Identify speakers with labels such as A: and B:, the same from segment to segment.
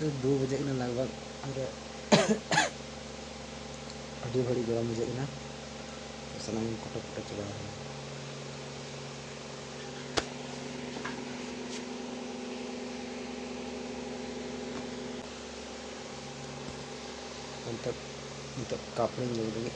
A: 2 बजे लगभग और अभी घड़ी गरम बजे सामान कोटा कोटा चला कापड़ लगे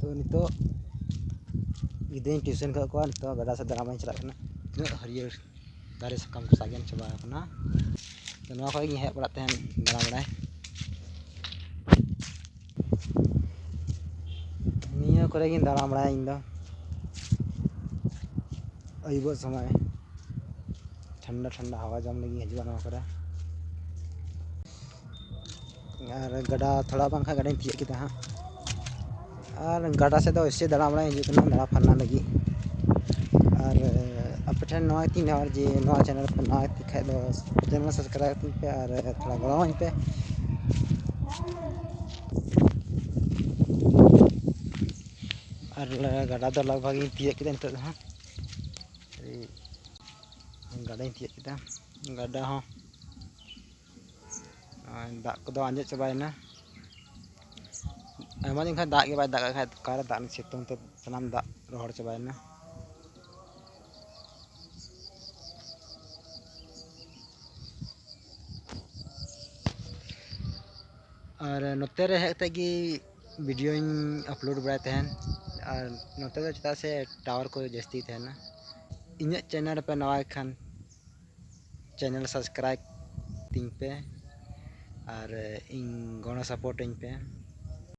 A: तो नितो गिदे ट्यूशन का को नितो गड़ा से दामा चला तना हरियर दारे सकम को सागन चबा कना तो नवा खई हे पड़ा तहन दाड़ा बड़ाय निया करे गिन दाड़ा बड़ाय इन दो अयुब समय ठंडा ठंडा हवा जम लगी हजवा नवा करे और गड़ा थोड़ा बांखा गड़ा तिया किदा हां और गाड़ा से तो ऐसे दाड़ा बड़ा हिजुकना दाड़ा फरना लगी और अपठन नवा तीन और जे नवा चैनल पर नवा दिखाई दो चैनल सब्सक्राइब पे और थोड़ा गड़ाई पे और गाड़ा दो लगभग तिया किदा नितो हां गाड़ा तिया किदा गाड़ा हो दाग को दो आंजे चबायना आयमा दिन दाग के दाग खाय कार दाग सितुंग ते सनाम दाग रोहड़ चबायना और नोते रे हेते की वीडियो अपलोड बड़ाय तहन और नोते दो चता से टावर को जस्ती तहना इन्हें चैनल पे नवा खान चैनल सब्सक्राइब तीन पे और इन गणो सपोर्ट इन पे